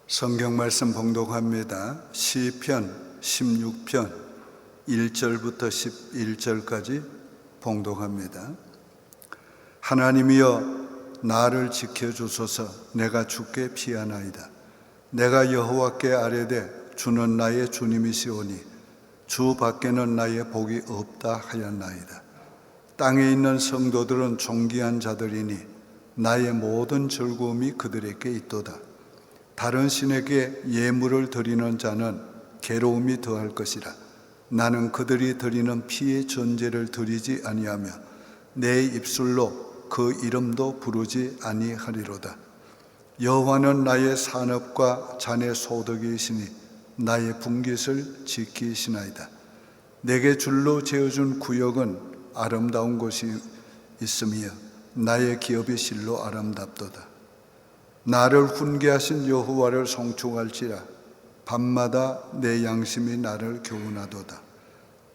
성경 말씀 봉독합니다. 시편 16편 1절부터 11절까지 봉독합니다. 하나님이여 나를 지켜주소서. 내가 주께 피하나이다. 내가 여호와께 아뢰되 주는 나의 주님이시오니 주 밖에는 나의 복이 없다 하였나이다. 땅에 있는 성도들은 존귀한 자들이니 나의 모든 즐거움이 그들에게 있도다. 다른 신에게 예물을 드리는 자는 괴로움이 더할 것이라. 나는 그들이 드리는 피의 전제를 드리지 아니하며 내 입술로 그 이름도 부르지 아니하리로다. 여호와는 나의 산업과 잔의 소득이시니 나의 분깃을 지키시나이다. 내게 줄로 재어준 구역은 아름다운 곳이 있으며 나의 기업이 실로 아름답도다. 나를 훈계하신 여호와를 송축할지라. 밤마다 내 양심이 나를 교훈하도다.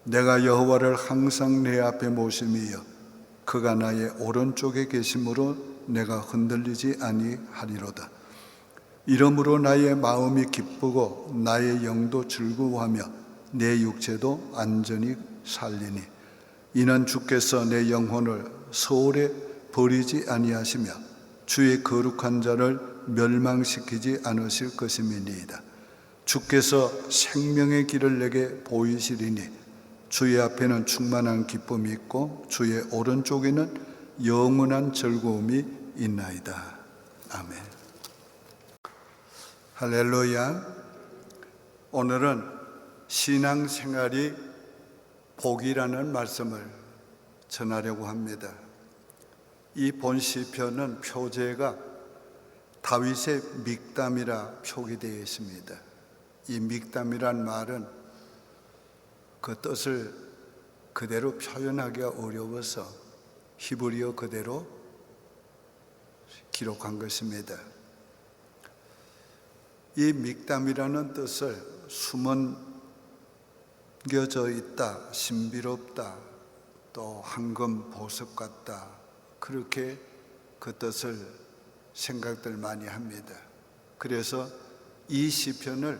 내가 여호와를 항상 내 앞에 모심이여 그가 나의 오른쪽에 계심으로 내가 흔들리지 아니하리로다. 이러므로 나의 마음이 기쁘고 나의 영도 즐거워하며 내 육체도 안전히 살리니 이는 주께서 내 영혼을 서울에 버리지 아니하시며 주의 거룩한 자를 멸망시키지 않으실 것임이니이다. 주께서 생명의 길을 내게 보이시리니 주의 앞에는 충만한 기쁨이 있고 주의 오른쪽에는 영원한 즐거움이 있나이다. 아멘. 할렐루야. 오늘은 신앙생활이 복이라는 말씀을 전하려고 합니다. 이 본 시편은 표제가 다윗의 믹담이라 표기되어 있습니다. 이 믹담이란 말은 그 뜻을 그대로 표현하기가 어려워서 히브리어 그대로 기록한 것입니다. 이 믹담이라는 뜻을 숨겨져 있다, 신비롭다, 또 황금 보석 같다, 그렇게 그 뜻을 생각들 많이 합니다. 그래서 이 시편을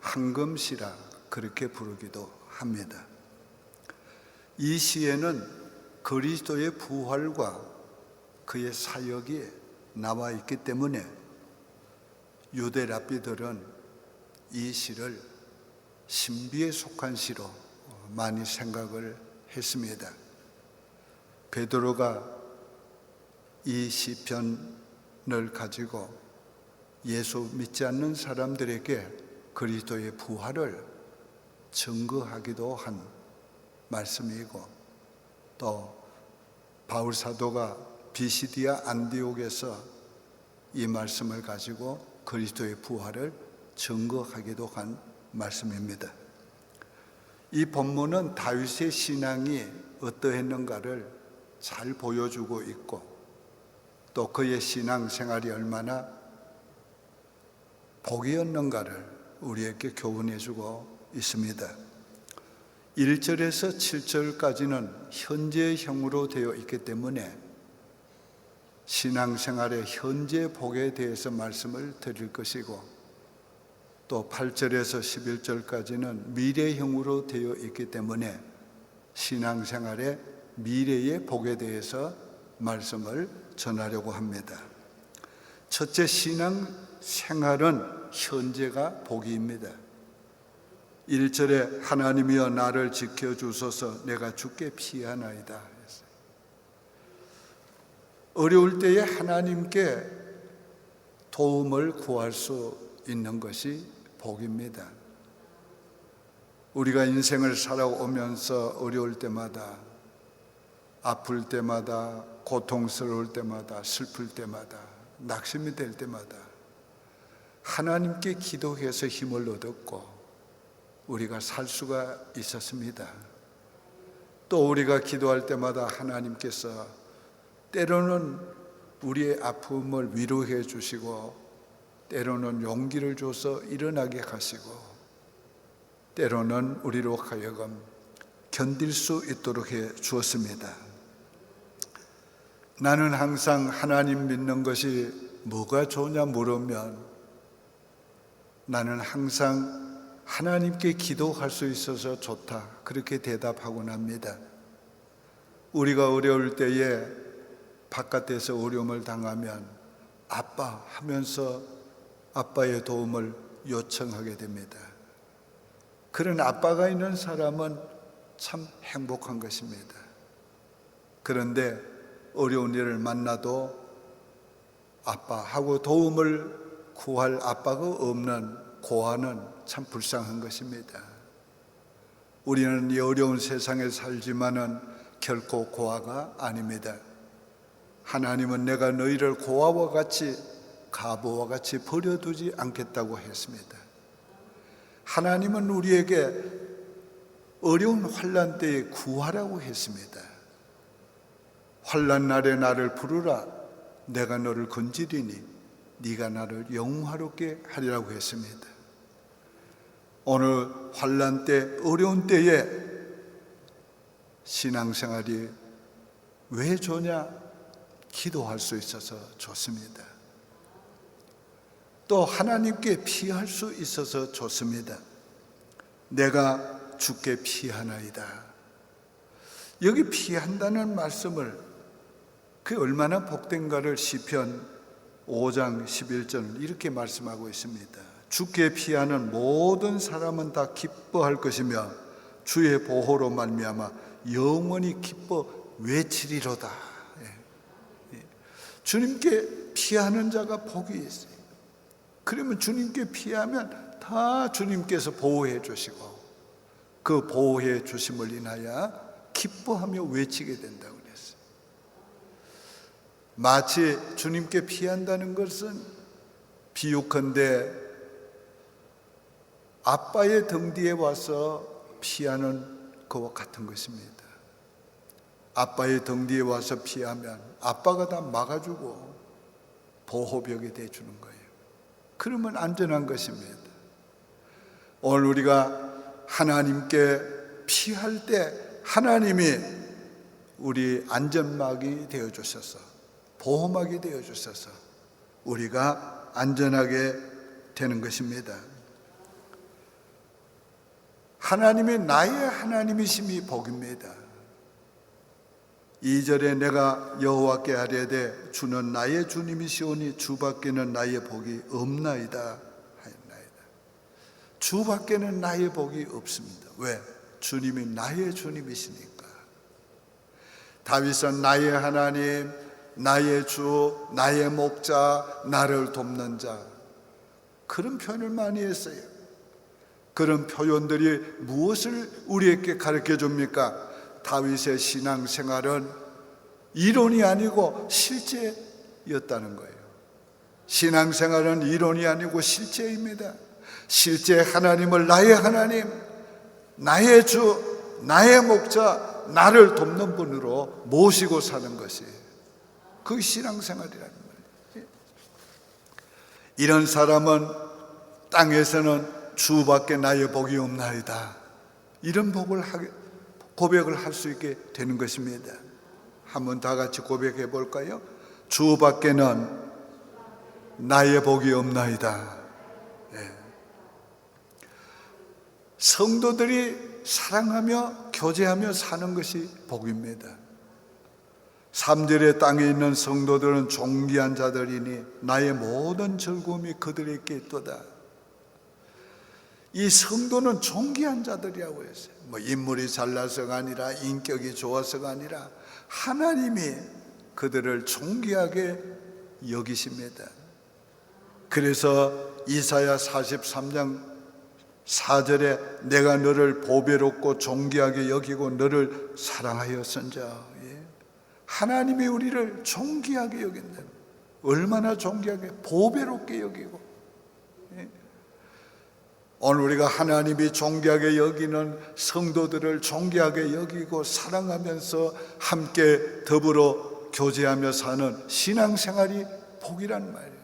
황금시라 그렇게 부르기도 합니다. 이 시에는 그리스도의 부활과 그의 사역이 나와 있기 때문에 유대 랍비들은 이 시를 신비에 속한 시로 많이 생각을 했습니다. 베드로가 이 시편을 가지고 예수 믿지 않는 사람들에게 그리스도의 부활을 증거하기도 한 말씀이고, 또 바울 사도가 비시디아 안디옥에서 이 말씀을 가지고 그리스도의 부활을 증거하기도 한 말씀입니다. 이 본문은 다윗의 신앙이 어떠했는가를 잘 보여주고 있고, 또 그의 신앙생활이 얼마나 복이었는가를 우리에게 교훈해주고 있습니다. 1절에서 7절까지는 현재형으로 되어 있기 때문에 신앙생활의 현재 복에 대해서 말씀을 드릴 것이고, 또 8절에서 11절까지는 미래형으로 되어 있기 때문에 신앙생활의 미래의 복에 대해서 말씀을 전하려고 합니다. 첫째, 신앙생활은 현재가 복입니다. 1절에 하나님이여 나를 지켜주소서. 내가 주께 피하나이다. 어려울 때에 하나님께 도움을 구할 수 있는 것이 복입니다. 우리가 인생을 살아오면서 어려울 때마다, 아플 때마다, 고통스러울 때마다, 슬플 때마다, 낙심이 될 때마다 하나님께 기도해서 힘을 얻었고 우리가 살 수가 있었습니다. 또 우리가 기도할 때마다 하나님께서 때로는 우리의 아픔을 위로해 주시고, 때로는 용기를 줘서 일어나게 하시고, 때로는 우리로 하여금 견딜 수 있도록 해 주었습니다. 나는 항상 하나님 믿는 것이 뭐가 좋냐 물으면 나는 항상 하나님께 기도할 수 있어서 좋다, 그렇게 대답하곤 합니다. 우리가 어려울 때에 바깥에서 어려움을 당하면 아빠 하면서 아빠의 도움을 요청하게 됩니다. 그런 아빠가 있는 사람은 참 행복한 것입니다. 그런데 어려운 일을 만나도 아빠하고 도움을 구할 아빠가 없는 고아는 참 불쌍한 것입니다. 우리는 이 어려운 세상에 살지만은 결코 고아가 아닙니다. 하나님은 내가 너희를 고아와 같이 가부와 같이 버려두지 않겠다고 했습니다. 하나님은 우리에게 어려운 환난 때에 구하라고 했습니다. 환난 날에 나를 부르라, 내가 너를 건지리니 네가 나를 영화롭게 하리라고 했습니다. 오늘 환난 때, 어려운 때에 신앙생활이 왜 좋냐? 기도할 수 있어서 좋습니다. 또 하나님께 피할 수 있어서 좋습니다. 내가 주께 피하나이다. 여기 피한다는 말씀을 그 얼마나 복된가를 시편 5장 11절 이렇게 말씀하고 있습니다. 주께 피하는 모든 사람은 다 기뻐할 것이며 주의 보호로 말미암아 영원히 기뻐 외치리로다. 주님께 피하는 자가 복이 있어요. 그러면 주님께 피하면 다 주님께서 보호해 주시고 그 보호해 주심을 인하여 기뻐하며 외치게 된다고 그랬어요. 마치 주님께 피한다는 것은 비유컨대 아빠의 등 뒤에 와서 피하는 것과 같은 것입니다. 아빠의 등 뒤에 와서 피하면 아빠가 다 막아주고 보호벽이 돼주는 거예요. 그러면 안전한 것입니다. 오늘 우리가 하나님께 피할 때 하나님이 우리 안전막이 되어주셔서 보호막이 되어주셔서 우리가 안전하게 되는 것입니다. 하나님이 나의 하나님이심이 복입니다. 2절에 내가 여호와께 아뢰되 주는 나의 주님이시오니 주밖에는 나의 복이 없나이다 하였나이다. 주밖에는 나의 복이 없습니다. 왜? 주님이 나의 주님이시니까. 다윗은 나의 하나님, 나의 주, 나의 목자, 나를 돕는 자, 그런 표현을 많이 했어요. 그런 표현들이 무엇을 우리에게 가르쳐 줍니까? 다윗의 신앙생활은 이론이 아니고 실제였다는 거예요. 신앙생활은 이론이 아니고 실제입니다. 실제 하나님을 나의 하나님, 나의 주, 나의 목자, 나를 돕는 분으로 모시고 사는 것이 그게 신앙생활이라는 말이에요. 이런 사람은 땅에서는 주밖에 나의 복이 없나이다, 이런 고백을 할 수 있게 되는 것입니다. 한번 다 같이 고백해 볼까요? 주밖에는 나의 복이 없나이다. 네. 성도들이 사랑하며 교제하며 사는 것이 복입니다. 3절의 땅에 있는 성도들은 존귀한 자들이니 나의 모든 즐거움이 그들에게 있도다. 이 성도는 존귀한 자들이라고 했어요. 인물이 잘나서가 아니라 인격이 좋아서가 아니라 하나님이 그들을 존귀하게 여기십니다. 그래서 이사야 43장 4절에 내가 너를 보배롭고 존귀하게 여기고 너를 사랑하였은자. 하나님이 우리를 존귀하게 여긴다. 얼마나 존귀하게, 보배롭게 여기고. 오늘 우리가 하나님이 존귀하게 여기는 성도들을 존귀하게 여기고 사랑하면서 함께 더불어 교제하며 사는 신앙생활이 복이란 말이에요.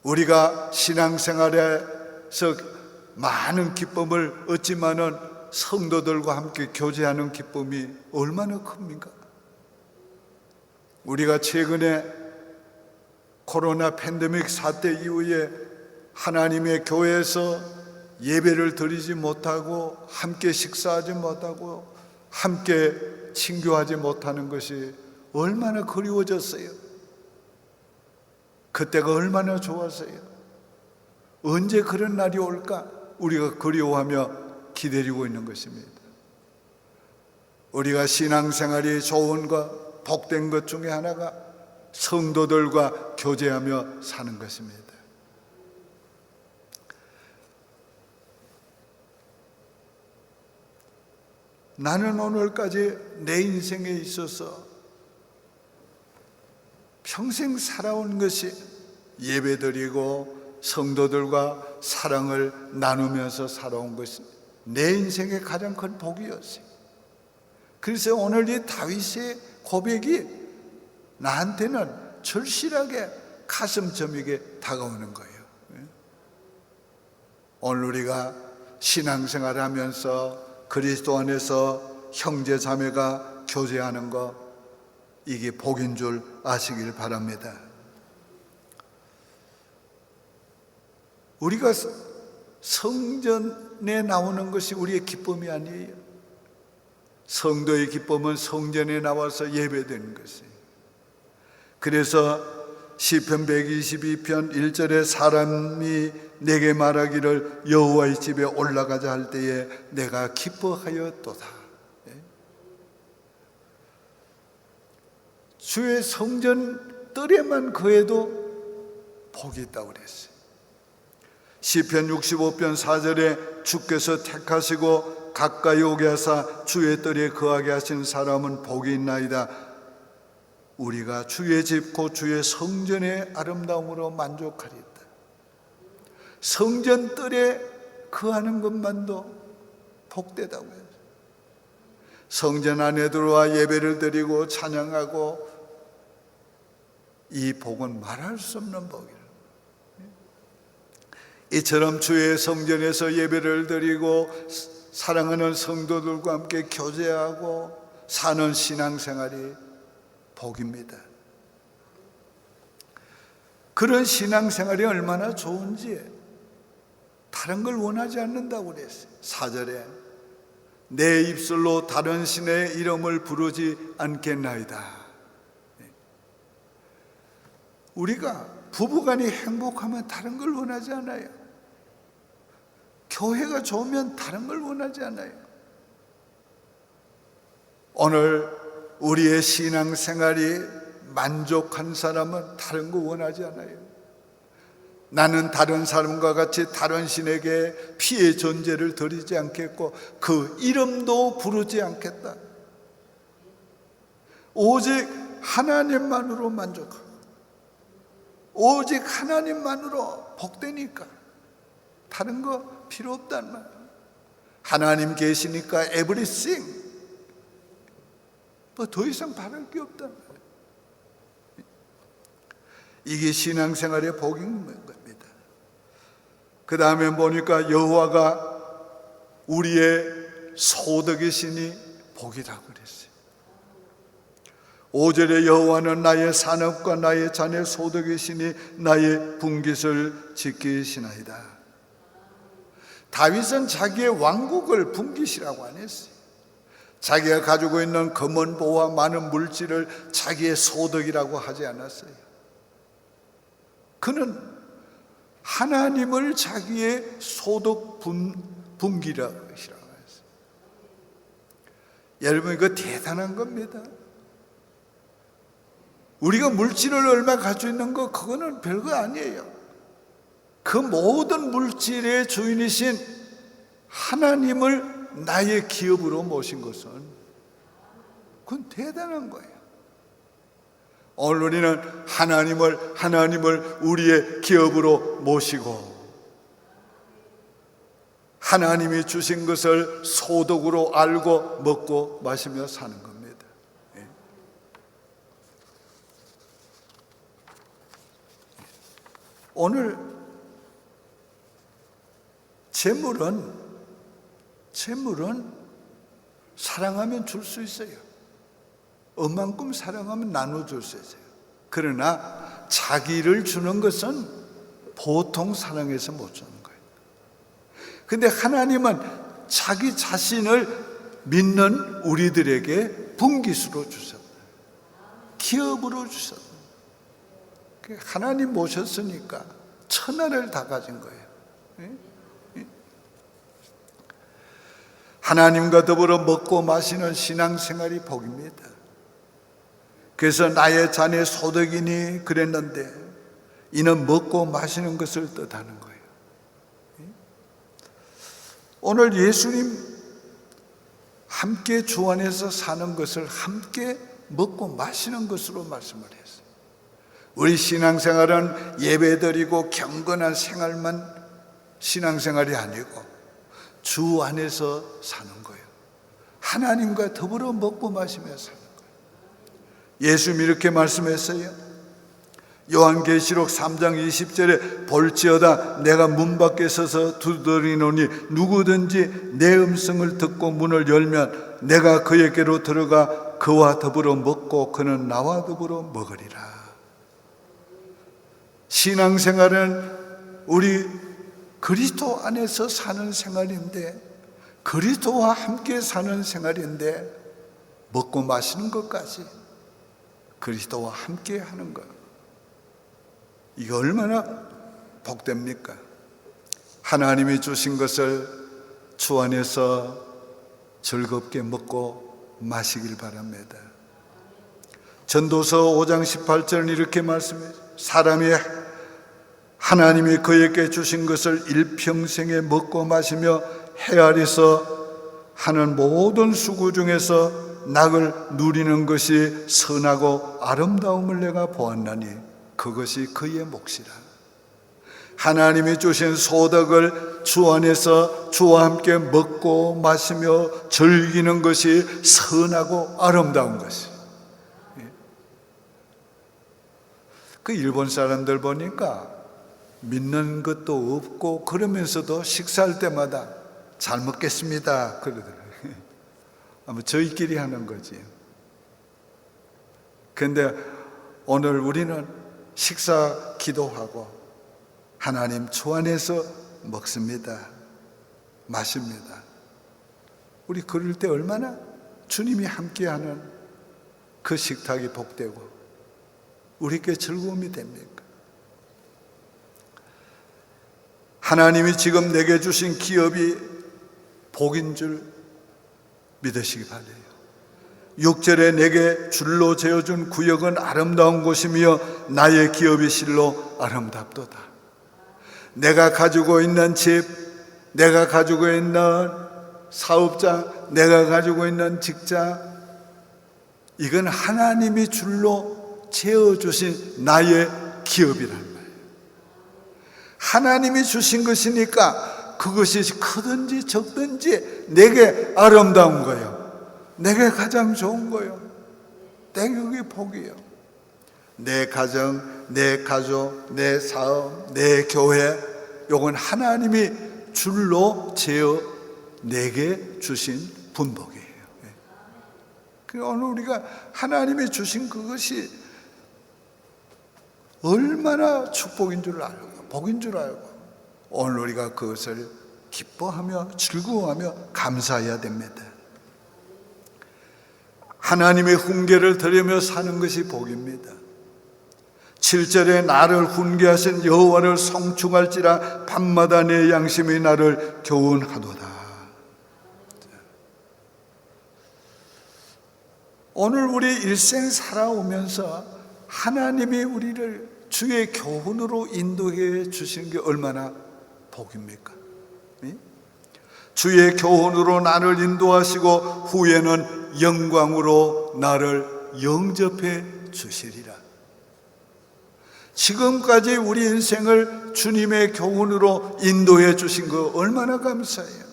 우리가 신앙생활에서 많은 기쁨을 얻지만은 성도들과 함께 교제하는 기쁨이 얼마나 큽니까? 우리가 최근에 코로나 팬데믹 사태 이후에 하나님의 교회에서 예배를 드리지 못하고 함께 식사하지 못하고 함께 친교하지 못하는 것이 얼마나 그리워졌어요. 그때가 얼마나 좋았어요. 언제 그런 날이 올까? 우리가 그리워하며 기다리고 있는 것입니다. 우리가 신앙생활이 좋은 것, 복된 것 중에 하나가 성도들과 교제하며 사는 것입니다. 나는 오늘까지 내 인생에 있어서 평생 살아온 것이 예배드리고 성도들과 사랑을 나누면서 살아온 것이 내 인생의 가장 큰 복이었어요. 그래서 오늘 이 다윗의 고백이 나한테는 절실하게 가슴 저미게 다가오는 거예요. 오늘 우리가 신앙생활을 하면서 그리스도 안에서 형제 자매가 교제하는 것, 이게 복인 줄 아시길 바랍니다. 우리가 성전에 나오는 것이 우리의 기쁨이 아니에요. 성도의 기쁨은 성전에 나와서 예배드리는 것이에요. 그래서 시편 122편 1절에 사람이 내게 말하기를 여호와의 집에 올라가자 할 때에 내가 기뻐하였도다. 주의 성전 뜰에만 거해도 복이 있다고 그랬어요. 시편 65편 4절에 주께서 택하시고 가까이 오게 하사 주의 뜰에 거하게 하신 사람은 복이 있나이다. 우리가 주의 집 곧 주의 성전의 아름다움으로 만족하리다. 성전 뜰에 거하는 것만도 복되다고 해요. 성전 안에 들어와 예배를 드리고 찬양하고, 이 복은 말할 수 없는 복이에요. 이처럼 주의 성전에서 예배를 드리고 사랑하는 성도들과 함께 교제하고 사는 신앙생활이 복입니다. 그런 신앙생활이 얼마나 좋은지 다른 걸 원하지 않는다고 그랬어요. 4절에 내 입술로 다른 신의 이름을 부르지 않겠나이다. 우리가 부부간이 행복하면 다른 걸 원하지 않아요. 교회가 좋으면 다른 걸 원하지 않아요. 오늘 우리의 신앙생활이 만족한 사람은 다른 거 원하지 않아요. 나는 다른 사람과 같이 다른 신에게 피의 존재를 드리지 않겠고 그 이름도 부르지 않겠다. 오직 하나님만으로 만족하고 오직 하나님만으로 복되니까 다른 거 필요 없단 말이에요. 하나님 계시니까 everything, 뭐 더 이상 바랄 게 없단 말이에요. 이게 신앙생활의 복인 겁니다. 그 다음에 보니까 여호와가 우리의 소득이시니 복이라고 그랬어요. 5절에 여호와는 나의 산업과 나의 자녀 소득이시니 나의 분깃을 지키시나이다. 다윗은 자기의 왕국을 분깃이라고 안 했어요. 자기가 가지고 있는 금은보와 많은 물질을 자기의 소득이라고 하지 않았어요. 그는 하나님을 자기의 소득 분기라고 했어요. 여러분, 이거 대단한 겁니다. 우리가 물질을 얼마 가지고 있는 거 그거는 별거 아니에요. 그 모든 물질의 주인이신 하나님을 나의 기업으로 모신 것은 그건 대단한 거예요. 오늘 우리는 하나님을 우리의 기업으로 모시고 하나님이 주신 것을 소득으로 알고 먹고 마시며 사는 겁니다. 오늘 재물은 사랑하면 줄 수 있어요. 얼만큼 사랑하면 나눠줄 수 있어요. 그러나 자기를 주는 것은 보통 사랑해서 못 주는 거예요. 근데 하나님은 자기 자신을 믿는 우리들에게 분깃으로 주셨다. 기업으로 주셨다. 하나님 모셨으니까 천하를 다 가진 거예요. 하나님과 더불어 먹고 마시는 신앙생활이 복입니다. 그래서 나의 자네 소득이니 그랬는데 이는 먹고 마시는 것을 뜻하는 거예요. 오늘 예수님 함께 주 안에서 사는 것을 함께 먹고 마시는 것으로 말씀을 했어요. 우리 신앙생활은 예배드리고 경건한 생활만 신앙생활이 아니고 주 안에서 사는 거예요. 하나님과 더불어 먹고 마시며 사는 거예요. 예수님이 이렇게 말씀했어요. 요한계시록 3장 20절에 볼지어다 내가 문 밖에 서서 두드리노니 누구든지 내 음성을 듣고 문을 열면 내가 그에게로 들어가 그와 더불어 먹고 그는 나와 더불어 먹으리라. 신앙생활은 우리 그리스도 안에서 사는 생활인데, 그리스도와 함께 사는 생활인데 먹고 마시는 것까지 그리스도와 함께 하는 것, 이게 얼마나 복됩니까? 하나님이 주신 것을 주 안에서 즐겁게 먹고 마시길 바랍니다. 전도서 5장 18절은 이렇게 말씀해요. 사람이 하나님이 그에게 주신 것을 일평생에 먹고 마시며 헤아려서 하는 모든 수고 중에서 낙을 누리는 것이 선하고 아름다움을 내가 보았나니 그것이 그의 몫이라. 하나님이 주신 소득을 주 안에서 주와 함께 먹고 마시며 즐기는 것이 선하고 아름다운 것이. 그 일본 사람들 보니까 믿는 것도 없고 그러면서도 식사할 때마다 잘 먹겠습니다 그러더라고요. 아마 저희끼리 하는 거지. 그런데 오늘 우리는 식사 기도하고 하나님 주 안에서 먹습니다, 마십니다. 우리 그럴 때 얼마나 주님이 함께하는 그 식탁이 복되고 우리께 즐거움이 됩니까? 하나님이 지금 내게 주신 기업이 복인 줄 믿으시기 바라요. 6절에 내게 줄로 재어준 구역은 아름다운 곳이며 나의 기업이 실로 아름답도다. 내가 가지고 있는 집, 내가 가지고 있는 사업장, 내가 가지고 있는 직장, 이건 하나님이 줄로 재어주신 나의 기업이란 말이에요. 하나님이 주신 것이니까 그것이 크든지 적든지 내게 아름다운 거예요. 내게 가장 좋은 거예요. 내게 복이에요. 내 가정, 내 가족, 내 사업, 내 교회, 이건 하나님이 줄로 재어 내게 주신 분복이에요. 오늘 우리가 하나님이 주신 그것이 얼마나 축복인 줄 알고 복인 줄 알고 오늘 우리가 그것을 기뻐하며 즐거워하며 감사해야 됩니다. 하나님의 훈계를 들으며 사는 것이 복입니다. 7절에 나를 훈계하신 여호와를 성충할지라 밤마다 내 양심이 나를 교훈하도다. 오늘 우리 일생 살아오면서 하나님이 우리를 주의 교훈으로 인도해 주시는 게 얼마나 복입니까? 주의 교훈으로 나를 인도하시고 후에는 영광으로 나를 영접해 주시리라. 지금까지 우리 인생을 주님의 교훈으로 인도해 주신 거 얼마나 감사해요.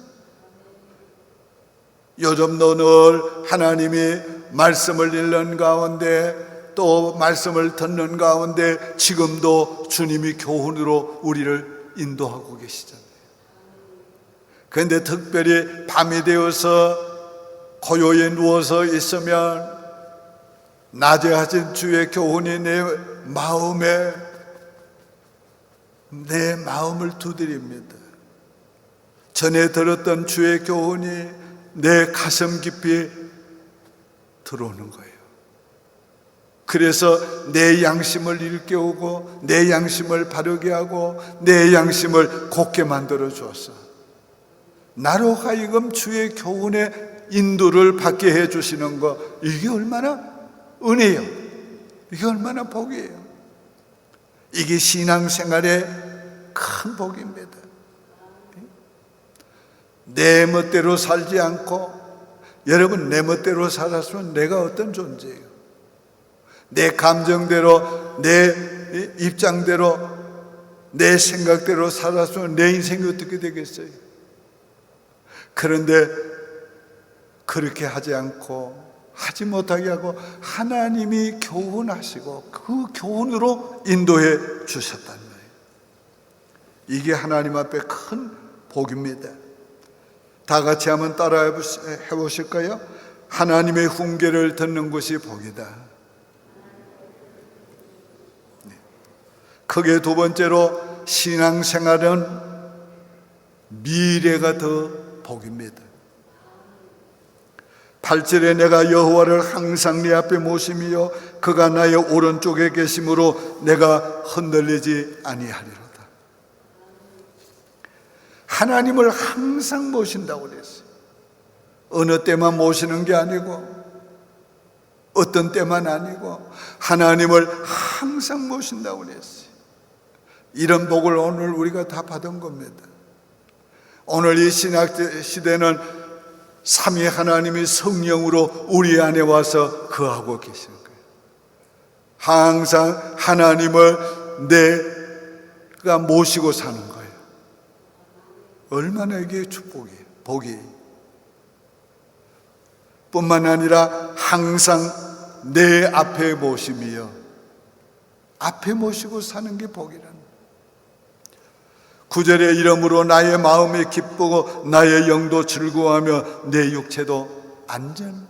요즘도 늘 하나님이 말씀을 읽는 가운데 또 말씀을 듣는 가운데 지금도 주님이 교훈으로 우리를 인도하고 계시잖아요. 그런데 특별히 밤이 되어서 고요에 누워서 있으면 낮에 하신 주의 교훈이 내 마음에 내 마음을 두드립니다. 전에 들었던 주의 교훈이 내 가슴 깊이 들어오는 거예요. 그래서 내 양심을 일깨우고 내 양심을 바르게 하고 내 양심을 곧게 만들어 주었어. 나로 하여금 주의 교훈의 인도를 받게 해주시는 거, 이게 얼마나 은혜예요. 이게 얼마나 복이에요. 이게 신앙생활의 큰 복입니다. 내 멋대로 살지 않고, 여러분 내 멋대로 살았으면 내가 어떤 존재예요? 내 감정대로, 내 입장대로, 내 생각대로 살았으면 내 인생이 어떻게 되겠어요? 그런데 그렇게 하지 않고, 하지 못하게 하고 하나님이 교훈하시고 그 교훈으로 인도해 주셨단 말이에요. 이게 하나님 앞에 큰 복입니다. 다 같이 한번 따라해 보실까요? 하나님의 훈계를 듣는 것이 복이다. 크게 두 번째로, 신앙생활은 미래가 더 복입니다. 8절에 내가 여호와를 항상 네 앞에 모심이요 그가 나의 오른쪽에 계심으로 내가 흔들리지 아니하리로다. 하나님을 항상 모신다고 그랬어요. 어느 때만 모시는 게 아니고, 어떤 때만 아니고 하나님을 항상 모신다고 그랬어요. 이런 복을 오늘 우리가 다 받은 겁니다. 오늘 이 신약 시대는 삼위 하나님이 성령으로 우리 안에 와서 거하고 계시는 거예요. 항상 하나님을 내가 모시고 사는 거예요. 얼마나 이게 축복이에요. 복이. 뿐만 아니라 항상 내 앞에 모심이요, 앞에 모시고 사는 게 복이란. 9절에 이러므로 나의 마음이 기쁘고 나의 영도 즐거워하며 내 육체도 안전하리라.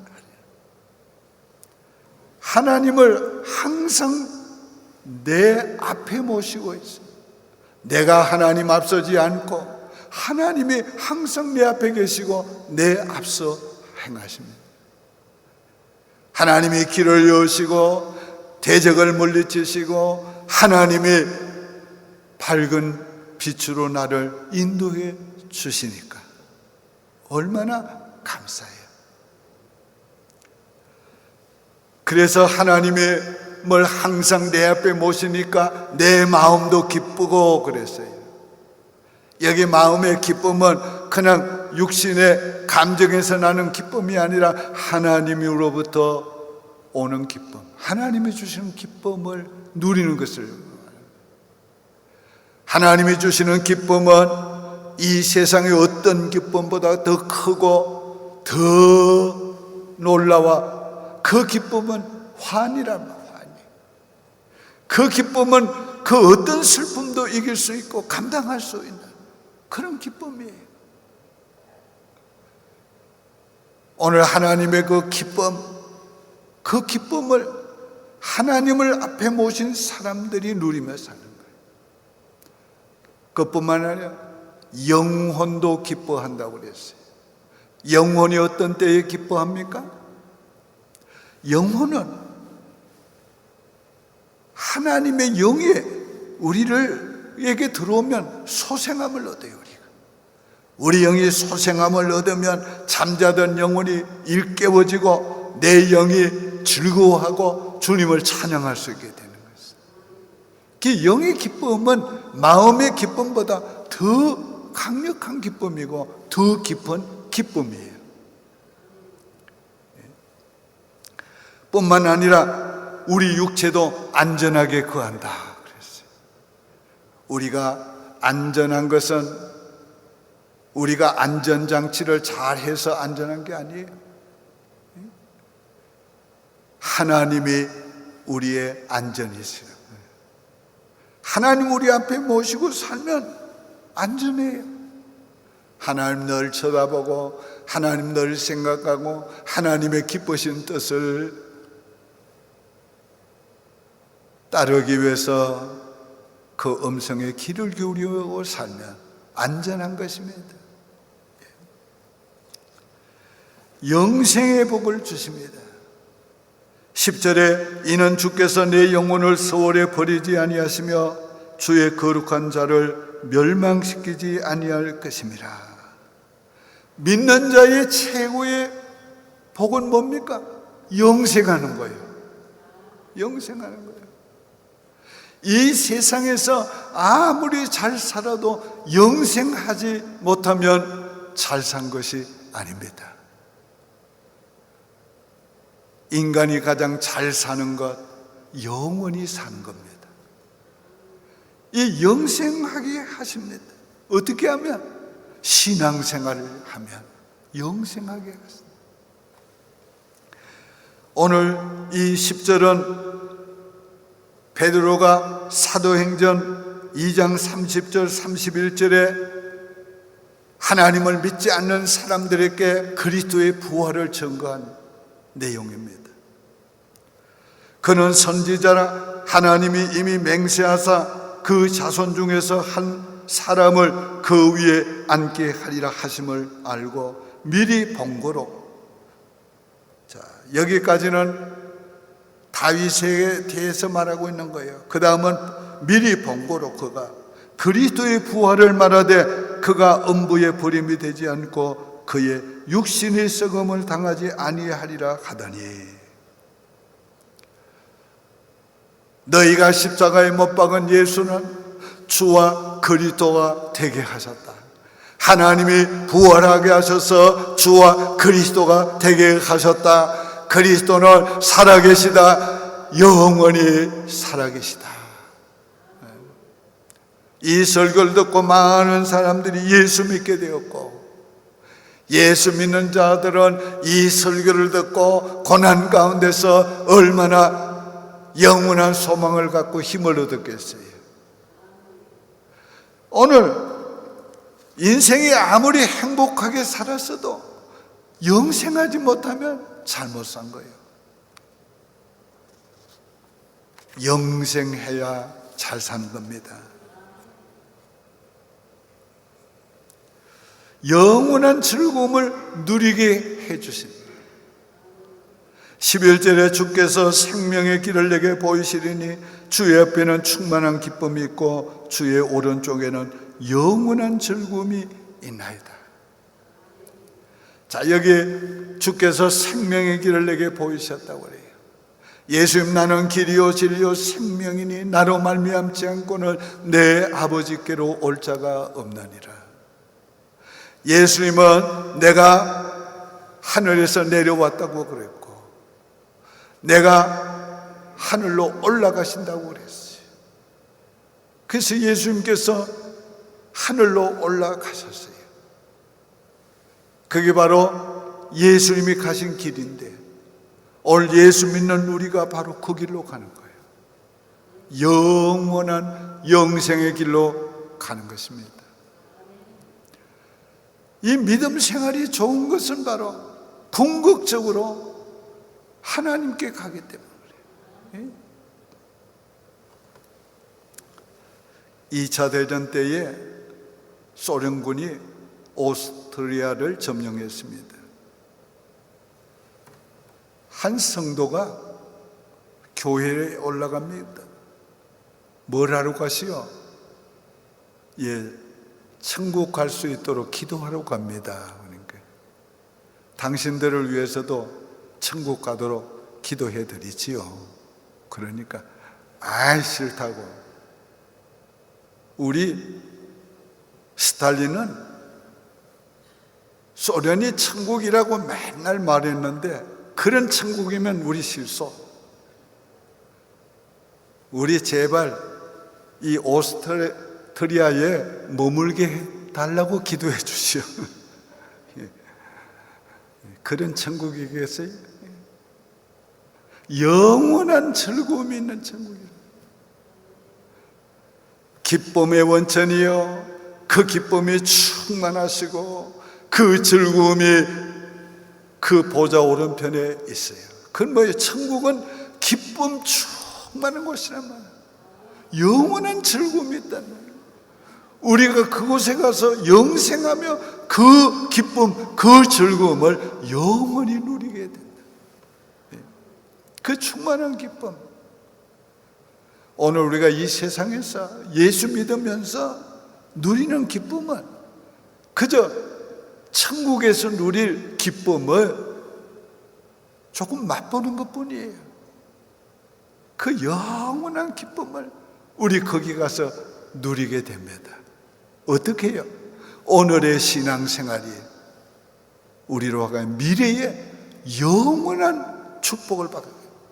하나님을 항상 내 앞에 모시고 있어요. 내가 하나님 앞서지 않고 하나님이 항상 내 앞에 계시고 내 앞서 행하십니다. 하나님이 길을 여시고 대적을 물리치시고 하나님이 밝은 빛으로 나를 인도해 주시니까 얼마나 감사해요. 그래서 하나님을 항상 내 앞에 모시니까 내 마음도 기쁘고 그랬어요. 여기 마음의 기쁨은 그냥 육신의 감정에서 나는 기쁨이 아니라 하나님으로부터 오는 기쁨, 하나님이 주시는 기쁨을 누리는 것을, 하나님이 주시는 기쁨은 이 세상의 어떤 기쁨보다 더 크고 더 놀라워. 그 기쁨은 환희란 말이에요. 환희. 그 기쁨은 그 어떤 슬픔도 이길 수 있고 감당할 수 있는 그런 기쁨이에요. 오늘 하나님의 그 기쁨, 그 기쁨을 하나님을 앞에 모신 사람들이 누리며 사는 거예요. 그것뿐만 아니라 영혼도 기뻐한다고 그랬어요. 영혼이 어떤 때에 기뻐합니까? 영혼은 하나님의 영이 우리에게 들어오면 소생함을 얻어요. 우리 영이 소생함을 얻으면 잠자던 영혼이 일깨워지고 내 영이 즐거워하고 주님을 찬양할 수 있게 되는 것입니다. 그 영의 기쁨은 마음의 기쁨보다 더 강력한 기쁨이고 더 깊은 기쁨이에요. 뿐만 아니라 우리 육체도 안전하게 거한다 그랬어요. 우리가 안전한 것은 우리가 안전장치를 잘해서 안전한 게 아니에요. 하나님이 우리의 안전이세요. 하나님 우리 앞에 모시고 살면 안전해요. 하나님 늘 쳐다보고 하나님 늘 생각하고 하나님의 기쁘신 뜻을 따르기 위해서 그 음성에 귀를 기울이고 살면 안전한 것입니다. 영생의 복을 주십니다. 10절에 이는 주께서 내 영혼을 서울에 버리지 아니하시며 주의 거룩한 자를 멸망시키지 아니할 것임이라. 믿는 자의 최고의 복은 뭡니까? 영생하는 거예요. 영생하는 거예요. 이 세상에서 아무리 잘 살아도 영생하지 못하면 잘 산 것이 아닙니다. 인간이 가장 잘 사는 것, 영원히 사는 겁니다. 이 영생하게 하십니다. 어떻게 하면? 신앙생활을 하면 영생하게 하십니다. 오늘 이 10절은 베드로가 사도행전 2장 30절 31절에 하나님을 믿지 않는 사람들에게 그리스도의 부활을 증거한 내용입니다. 그는 선지자라 하나님이 이미 맹세하사 그 자손 중에서 한 사람을 그 위에 앉게 하리라 하심을 알고 미리 본고로, 자, 여기까지는 다윗에 대해서 말하고 있는 거예요. 그 다음은 미리 본고로 그가 그리스도의 부활을 말하되 그가 음부에 버림이 되지 않고 그의 육신의 썩음을 당하지 아니하리라 하더니, 너희가 십자가에 못 박은 예수는 주와 그리스도가 되게 하셨다. 하나님이 부활하게 하셔서 주와 그리스도가 되게 하셨다. 그리스도는 살아계시다. 영원히 살아계시다. 이 설교를 듣고 많은 사람들이 예수 믿게 되었고, 예수 믿는 자들은 이 설교를 듣고 고난 가운데서 얼마나 영원한 소망을 갖고 힘을 얻었겠어요. 오늘 인생이 아무리 행복하게 살았어도 영생하지 못하면 잘못 산 거예요. 영생해야 잘 사는 겁니다. 영원한 즐거움을 누리게 해주십니다. 11절에 주께서 생명의 길을 내게 보이시리니 주의 옆에는 충만한 기쁨이 있고 주의 오른쪽에는 영원한 즐거움이 있나이다. 자, 여기 주께서 생명의 길을 내게 보이셨다고 그래요. 예수님, 나는 길이요 진리요 생명이니 나로 말미암지 않고는 내 아버지께로 올 자가 없느니라. 예수님은 내가 하늘에서 내려왔다고 그랬고, 내가 하늘로 올라가신다고 그랬어요. 그래서 예수님께서 하늘로 올라가셨어요. 그게 바로 예수님이 가신 길인데, 오늘 예수 믿는 우리가 바로 그 길로 가는 거예요. 영원한 영생의 길로 가는 것입니다. 이 믿음 생활이 좋은 것은 바로 궁극적으로 하나님께 가기 때문에 그래요. 2차 대전 때에 소련군이 오스트리아를 점령했습니다. 한 성도가 교회에 올라갑니다. 뭘 하러 가시오? 천국 갈 수 있도록 기도하러 갑니다. 그러니까 당신들을 위해서도 천국 가도록 기도해 드리지요. 그러니까 싫다고. 우리 스탈린은 소련이 천국이라고 맨날 말했는데, 그런 천국이면 우리 실소. 우리 제발 이 오스트리아에 머물게 해달라고 기도해 주시오. 그런 천국이겠어요? 영원한 즐거움이 있는 천국이에요. 기쁨의 원천이요, 그 기쁨이 충만하시고 그 즐거움이 그 보좌 오른편에 있어요. 그건 뭐예요? 천국은 기쁨 충만한 곳이란 말이에요. 영원한 즐거움이 있다는 거예요. 우리가 그곳에 가서 영생하며 그 기쁨, 그 즐거움을 영원히 누리게 된다. 그 충만한 기쁨. 오늘 우리가 이 세상에서 예수 믿으면서 누리는 기쁨은 그저 천국에서 누릴 기쁨을 조금 맛보는 것뿐이에요. 그 영원한 기쁨을 우리 거기 가서 누리게 됩니다. 어떻게 해요? 오늘의 신앙생활이 우리로 하여금 미래에 영원한 축복을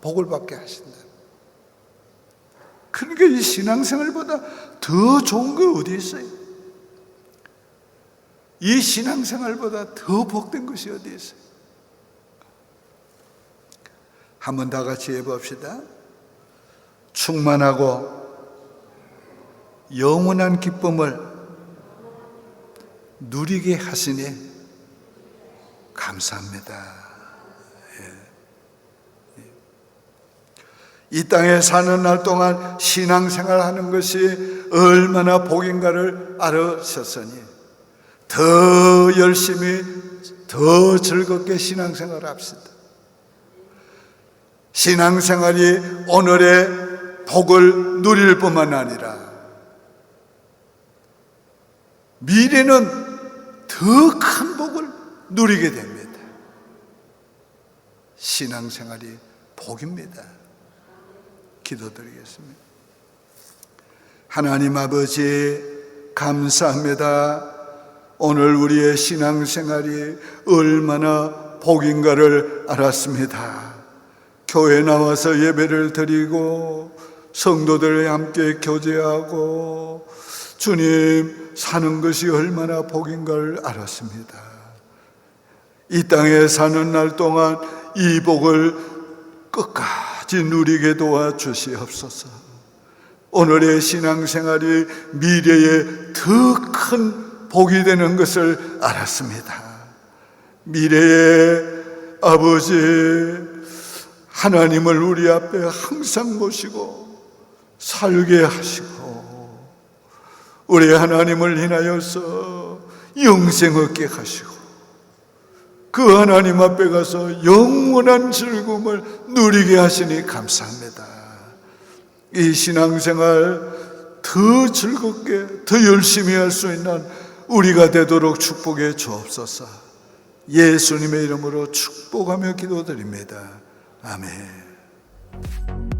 복을 받게 하신다. 그러니까 이 신앙생활보다 더 좋은 거 어디 있어요? 이 신앙생활보다 더 복된 것이 어디 있어요? 한번 다 같이 해봅시다. 충만하고 영원한 기쁨을 누리게 하시니 감사합니다. 이 땅에 사는 날 동안 신앙생활 하는 것이 얼마나 복인가를 알으셨으니 더 열심히 더 즐겁게 신앙생활 합시다. 신앙생활이 오늘의 복을 누릴 뿐만 아니라 미래는 더 큰 복을 누리게 됩니다. 신앙생활이 복입니다. 기도드리겠습니다. 하나님 아버지 감사합니다. 오늘 우리의 신앙생활이 얼마나 복인가를 알았습니다. 교회 나와서 예배를 드리고 성도들과 함께 교제하고 주님 사는 것이 얼마나 복인가를 알았습니다. 이 땅에 사는 날 동안 이 복을 끝까지 누리게 도와주시옵소서. 오늘의 신앙생활이 미래에 더 큰 복이 되는 것을 알았습니다. 미래에 아버지 하나님을 우리 앞에 항상 모시고 살게 하시고 우리 하나님을 인하여서 영생 얻게 하시고 그 하나님 앞에 가서 영원한 즐거움을 누리게 하시니 감사합니다. 이 신앙생활 더 즐겁게 더 열심히 할 수 있는 우리가 되도록 축복해 주옵소서. 예수님의 이름으로 축복하며 기도드립니다. 아멘.